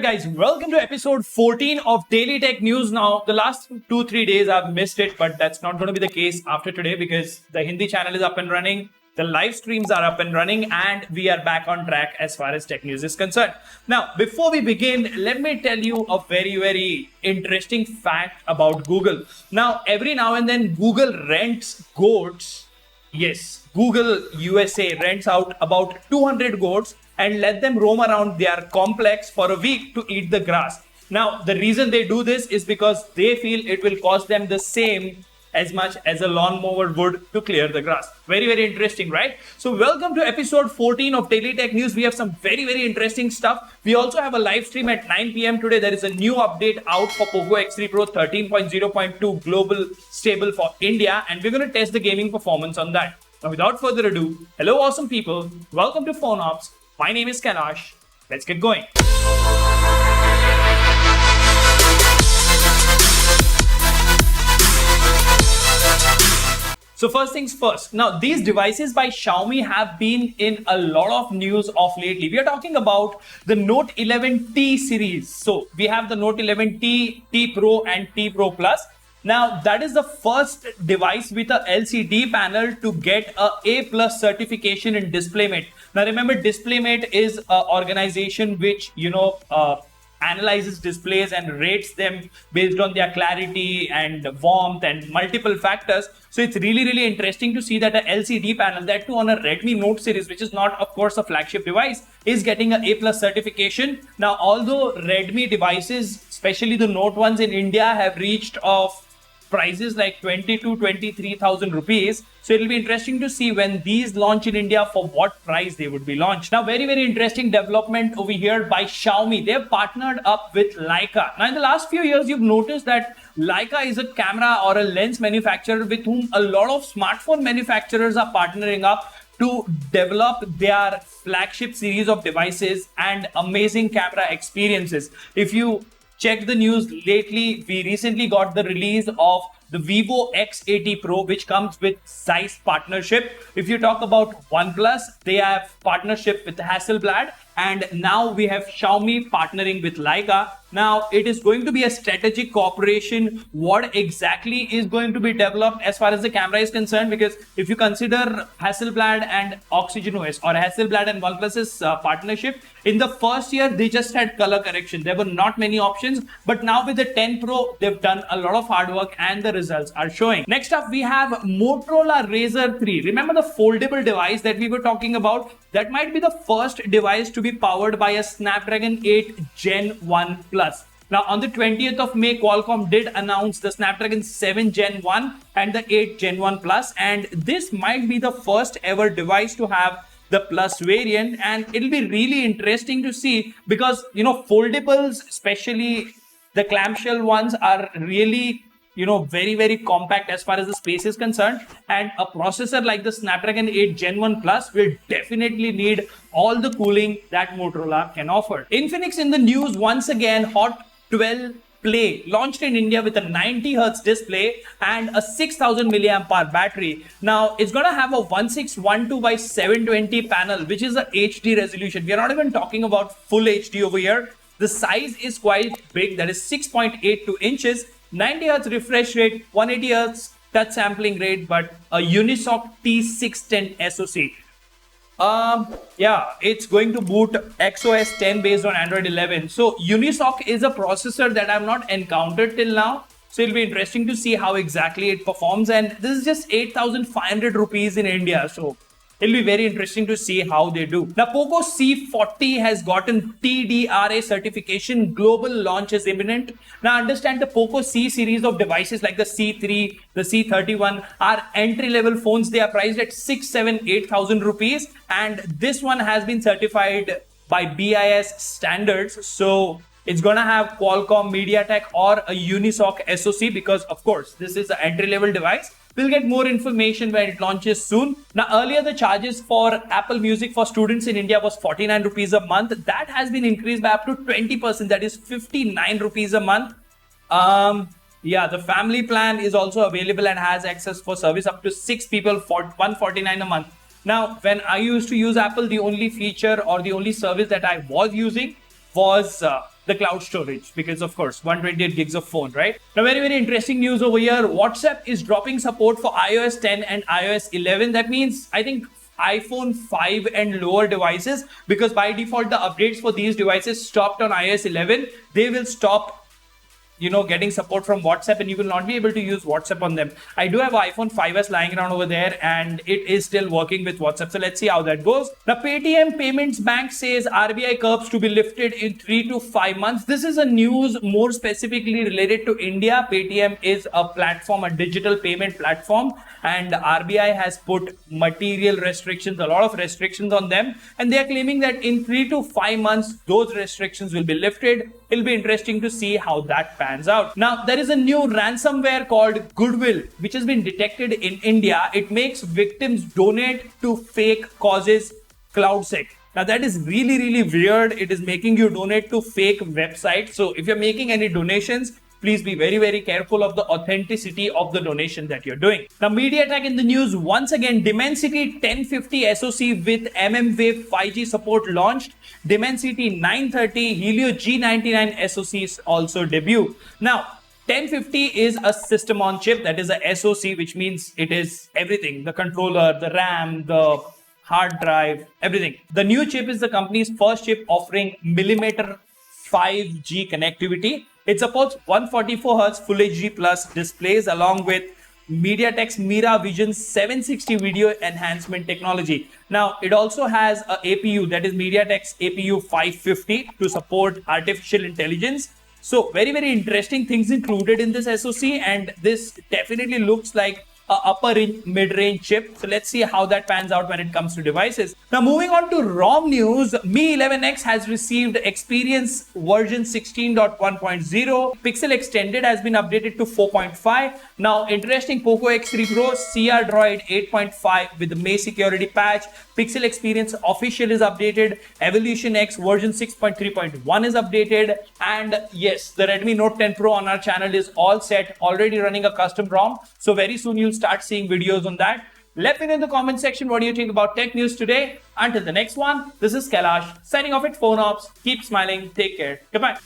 guys, welcome to episode 14 of Daily Tech News. Now, the last 2-3 days I've missed it, but that's not going to be the case after today because the Hindi channel is up and running, the live streams are up and running, and we are back on track as far as tech news is concerned. Now, before we begin, let me tell you a very interesting fact about Google. Now, every now and then, Google rents goats. Yes, Google USA rents out about 200 goats and let them roam around their complex for a week to eat the grass. Now, the reason they do this is because they feel it will cost them the same as much as a lawnmower would to clear the grass. Very interesting, right? So welcome to episode 14 of Daily Tech News. We have some very interesting stuff. We also have a live stream at 9 p.m. today. There is a new update out for Poco X3 Pro 13.0.2 global stable for India, and we're going to test the gaming performance on that. Now, without further ado, hello awesome people. Welcome to PhoneOps. My name is Kailash. Let's get going. So first things first. Now, these devices by Xiaomi have been in a lot of news of lately. We are talking about the Note 11T series. So we have the Note 11T, T Pro and T Pro Plus. Now, that is the first device with a LCD panel to get a A+ certification in DisplayMate. Now, remember, DisplayMate is an organization which, analyzes displays and rates them based on their clarity and warmth and multiple factors. So it's really interesting to see that a LCD panel, that too on a Redmi Note series, which is not, of course, a flagship device, is getting an A+ certification. Now, although Redmi devices, especially the Note ones in India, have reached of prices like 20 to 23,000 rupees. So it'll be interesting to see when these launch in India for what price they would be launched. Now, very interesting development over here by Xiaomi. They've partnered up with Leica. Now, in the last few years, you've noticed that Leica is a camera or a lens manufacturer with whom a lot of smartphone manufacturers are partnering up to develop their flagship series of devices and amazing camera experiences. If you check the news lately, we recently got the release of the Vivo X80 Pro, which comes with Zeiss partnership. If you talk about OnePlus, they have partnership with Hasselblad, and now we have Xiaomi partnering with Leica. Now, it is going to be a strategic cooperation. What exactly is going to be developed as far as the camera is concerned? Because if you consider Hasselblad and OxygenOS or Hasselblad and OnePlus's partnership, in the first year, they just had color correction. There were not many options, but now with the 10 Pro, they've done a lot of hard work and the results are showing. Next up, we have Motorola Razr 3. Remember the foldable device that we were talking about? That might be the first device to be powered by a Snapdragon 8 Gen 1 Plus. Now, on the 20th of May, Qualcomm did announce the Snapdragon 7 Gen 1 and the 8 Gen 1 Plus, and this might be the first ever device to have the Plus variant, and it'll be really interesting to see because, foldables, especially the clamshell ones, are really very compact as far as the space is concerned, and a processor like the Snapdragon 8 Gen 1 Plus will definitely need all the cooling that Motorola can offer. Infinix in the news once again. Hot 12 Play launched in India with a 90Hz display and a 6000 mAh battery. Now, it's going to have a 1612 by 720 panel, which is a HD resolution. We are not even talking about full HD over here. The size is quite big, that is 6.82 inches. 90Hz refresh rate, 180Hz touch sampling rate, but a Unisoc T610 SoC. It's going to boot XOS 10 based on Android 11. So Unisoc is a processor that I've not encountered till now. So it'll be interesting to see how exactly it performs. And this is just 8,500 rupees in India. So it'll be very interesting to see how they do. Now, Poco C40 has gotten TDRA certification. Global launch is imminent. Now, understand the Poco C series of devices like the C3, the C31 are entry-level phones. They are priced at 8,000 rupees. And this one has been certified by BIS standards. So it's going to have Qualcomm, MediaTek or a Unisoc SoC because, of course, this is an entry-level device. We'll get more information when it launches soon. Now, earlier the charges for Apple Music for students in India was 49 rupees a month. That has been increased by up to 20%. That is 59 rupees a month. The family plan is also available and has access for service up to 6 people for 149 a month. Now, when I used to use Apple, the only feature or the only service that I was using was the cloud storage, because of course 128 gigs of phone, right? Now, very, very interesting news over here. WhatsApp is dropping support for iOS 10 and iOS 11. That means, I think, iPhone 5 and lower devices, because by default the updates for these devices stopped on iOS 11. They will stop getting support from WhatsApp, and you will not be able to use WhatsApp on them. I do have iPhone 5s lying around over there, and it is still working with WhatsApp. So let's see how that goes. Now, Paytm Payments Bank says RBI curbs to be lifted in 3 to 5 months. This is a news more specifically related to India. Paytm is a platform, a digital payment platform, and RBI has put material restrictions, a lot of restrictions on them, and they are claiming that in 3 to 5 months, those restrictions will be lifted. It'll be interesting to see how that pans out. Now, there is a new ransomware called GoodWill, which has been detected in India. It makes victims donate to fake causes, Cloudsek. Now, that is really, really weird. It is making you donate to fake websites. So if you're making any donations, please be very, very careful of the authenticity of the donation that you're doing. Now, MediaTek in the news once again. Dimensity 1050 SoC with mmWave 5G support launched. Dimensity 930 Helio G99 SoCs also debut. Now, 1050 is a system on chip, that is a SoC, which means it is everything: the controller, the RAM, the hard drive, everything. The new chip is the company's first chip offering millimeter 5G connectivity. It supports 144Hz Full HD Plus displays along with MediaTek's Mira Vision 760 video enhancement technology. Now, it also has a APU, that is MediaTek's APU 550, to support artificial intelligence. So very, very interesting things included in this SoC, and this definitely looks like a upper mid-range chip. So let's see how that pans out when it comes to devices. Now, moving on to ROM news, Mi 11X has received Experience version 16.1.0. Pixel Extended has been updated to 4.5. Now, interesting, Poco X3 Pro CR Droid 8.5 with the May security patch. Pixel Experience Official is updated. Evolution X version 6.3.1 is updated. And yes, the Redmi Note 10 Pro on our channel is all set, already running a custom ROM. So very soon you'll start seeing videos on that. Let me know in the comment section what do you think about tech news today. Until the next one, this is Kailash signing off at PhoneOps. Keep smiling. Take care. Goodbye.